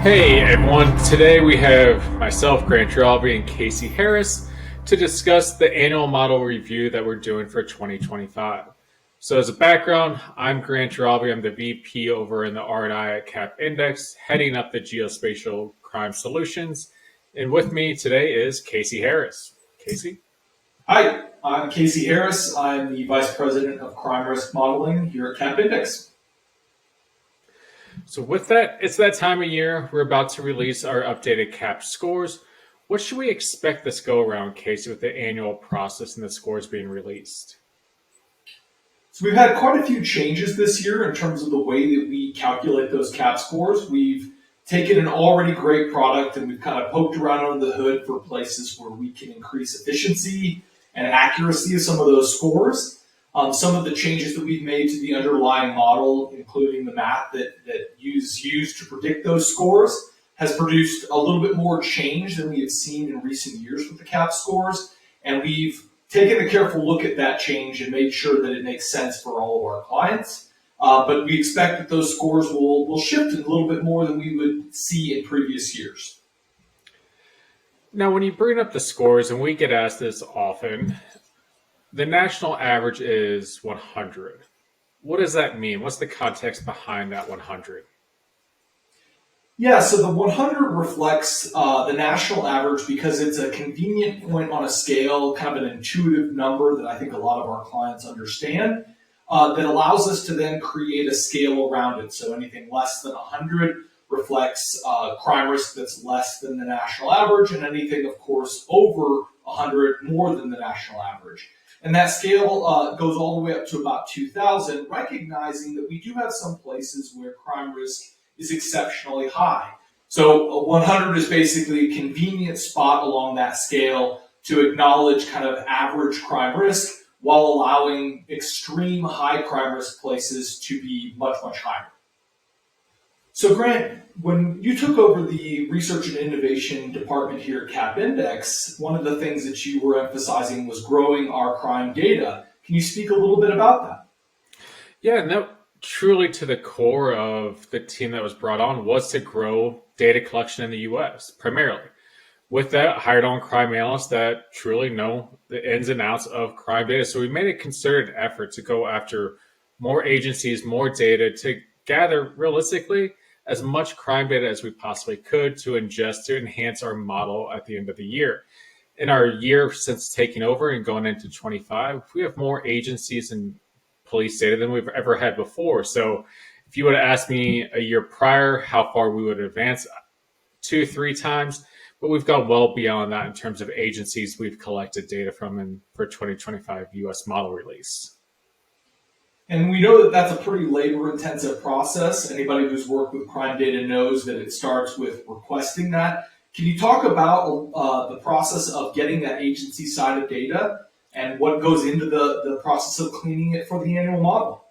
Hey everyone, today we have myself, Grant Giralby, and Casey Harris to discuss the annual model review that we're doing for 2025. So, as a background, I'm Grant Giralby. I'm the VP over in the R&I at Cap Index, heading up the Geospatial Crime Solutions. And with me today is Casey Harris. Casey? Hi, I'm Casey Harris. I'm the Vice President of Crime Risk Modeling here at Cap Index. So, with that, it's that time of year. We're about to release our updated CAP scores. What should we expect this go around, Casey, with the annual process and the scores being released? So we've had quite a few changes this year in terms of the way that we calculate those CAP scores. We've taken an already great product and we've kind of poked around under the hood for places where we can increase efficiency and accuracy of some of those scores. Some of the changes that we've made to the underlying model, including the math that is used to predict those scores, has produced a little bit more change than we have seen in recent years with the CAP scores. And we've taken a careful look at that change and made sure that it makes sense for all of our clients. But we expect that those scores will shift a little bit more than we would see in previous years. Now, when you bring up the scores, and we get asked this often, the national average is 100. What does that mean? What's the context behind that 100? Yeah, so the 100 reflects the national average because it's a convenient point on a scale, kind of an intuitive number that I think a lot of our clients understand, that allows us to then create a scale around it. So anything less than 100 reflects crime risk that's less than the national average, and anything, of course, over 100 more than the national average. And that scale goes all the way up to about 2,000, recognizing that we do have some places where crime risk is exceptionally high. So 100 is basically a convenient spot along that scale to acknowledge kind of average crime risk while allowing extreme high crime risk places to be much, much higher. So Grant, when you took over the research and innovation department here at Cap Index, one of the things that you were emphasizing was growing our crime data. Can you speak a little bit about that? Yeah, and that truly to the core of the team that was brought on was to grow data collection in the US primarily. With that, hired on crime analysts that truly know the ins and outs of crime data. So we made a concerted effort to go after more agencies, more data to gather realistically as much crime data as we possibly could to ingest to enhance our model at the end of the year. In our year since taking over and going into 25, we have more agencies and police data than we've ever had before. So if you would have asked me a year prior how far we would advance, 2, 3 times, but we've gone well beyond that in terms of agencies we've collected data from in for 2025 US model release. And we know that that's a pretty labor intensive process. Anybody who's worked with crime data knows that it starts with requesting that. Can you talk about the process of getting that agency side of data and what goes into the process of cleaning it for the annual model?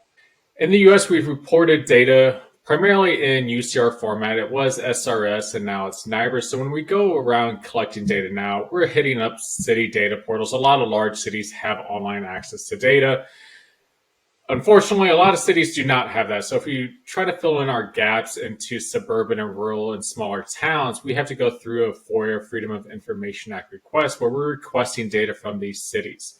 In the US, we've reported data primarily in UCR format. It was SRS and now it's NIBRS. So when we go around collecting data now, we're hitting up city data portals. A lot of large cities have online access to data. Unfortunately, a lot of cities do not have that. So if you try to fill in our gaps into suburban and rural and smaller towns, we have to go through a FOIA, Freedom of Information Act request, where we're requesting data from these cities.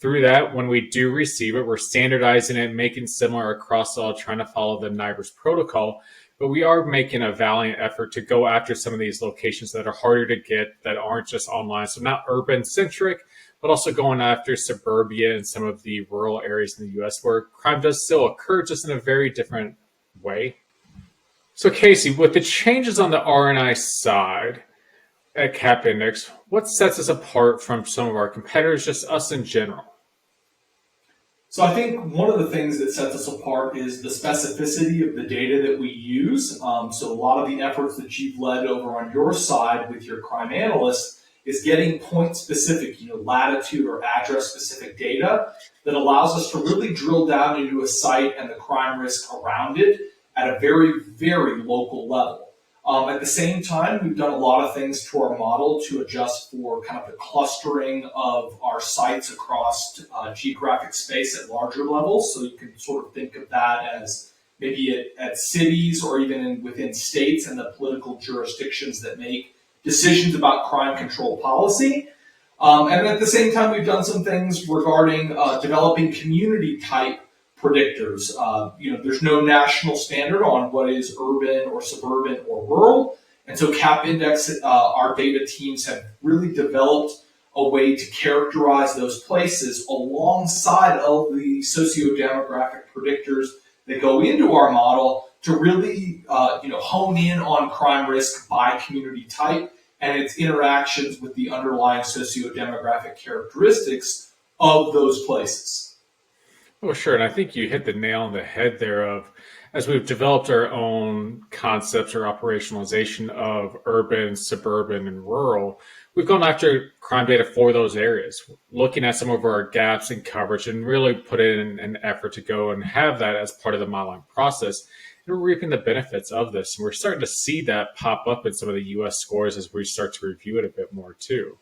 Through that, when we do receive it, we're standardizing it, making similar across all, trying to follow the NIBRS protocol. But we are making a valiant effort to go after some of these locations that are harder to get, that aren't just online. So not urban centric, but also going after suburbia and some of the rural areas in the US where crime does still occur, just in a very different way. So Casey, with the changes on the R&I side at Cap Index, what sets us apart from some of our competitors, just us in general? So I think one of the things that sets us apart is the specificity of the data that we use. So a lot of the efforts that you've led over on your side with your crime analysts is getting point specific, latitude or address specific data that allows us to really drill down into a site and the crime risk around it at a very, very local level. At the same time, we've done a lot of things to our model to adjust for kind of the clustering of our sites across geographic space at larger levels. So you can sort of think of that as maybe at cities or even within states and the political jurisdictions that make decisions about crime control policy. And at the same time, we've done some things regarding developing community type predictors. There's no national standard on what is urban or suburban or rural. And so CAP Index, our data teams have really developed a way to characterize those places alongside of the socio-demographic predictors that go into our model to really hone in on crime risk by community type and its interactions with the underlying socio-demographic characteristics of those places. Oh, sure. And I think you hit the nail on the head there of as we've developed our own concepts or operationalization of urban, suburban, and rural, we've gone after crime data for those areas, looking at some of our gaps in coverage and really put in an effort to go and have that as part of the modeling process. And we're reaping the benefits of this. And we're starting to see that pop up in some of the US scores as we start to review it a bit more too.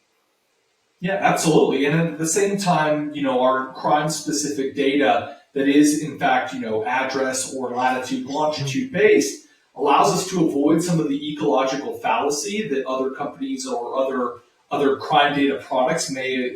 Yeah, absolutely. And at the same time, our crime-specific data that is, in fact, address or latitude, longitude based allows us to avoid some of the ecological fallacy that other companies or other crime data products may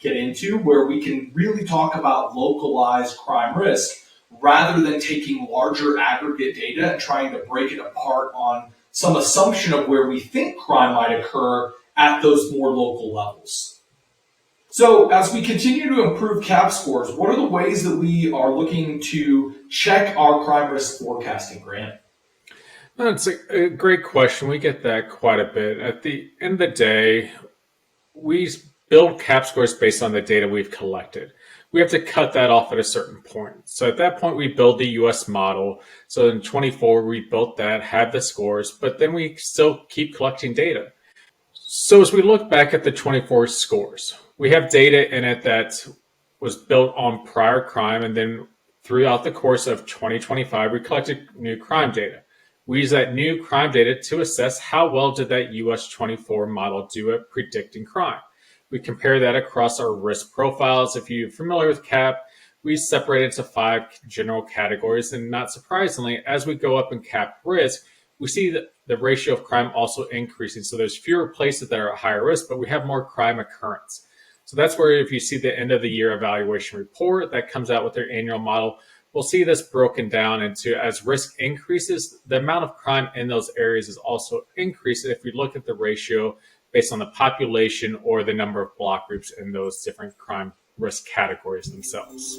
get into, where we can really talk about localized crime risk rather than taking larger aggregate data and trying to break it apart on some assumption of where we think crime might occur at those more local levels. So as we continue to improve CAP scores, what are the ways that we are looking to check our crime risk forecasting, Grant? That's a great question. We get that quite a bit. At the end of the day, we build CAP scores based on the data we've collected. We have to cut that off at a certain point. So at that point, we build the US model. So in 24, we built that, had the scores, but then we still keep collecting data. So as we look back at the 24 scores, we have data in it that was built on prior crime, and then throughout the course of 2025, we collected new crime data. We use that new crime data to assess how well did that US 24 model do at predicting crime. We compare that across our risk profiles. If you're familiar with CAP, we separate it into 5 general categories, and not surprisingly, as we go up in CAP risk, we see that the ratio of crime also increasing. So there's fewer places that are at higher risk, but we have more crime occurrence. So that's where if you see the end of the year evaluation report that comes out with their annual model, we'll see this broken down into as risk increases, the amount of crime in those areas is also increasing if we look at the ratio based on the population or the number of block groups in those different crime risk categories themselves.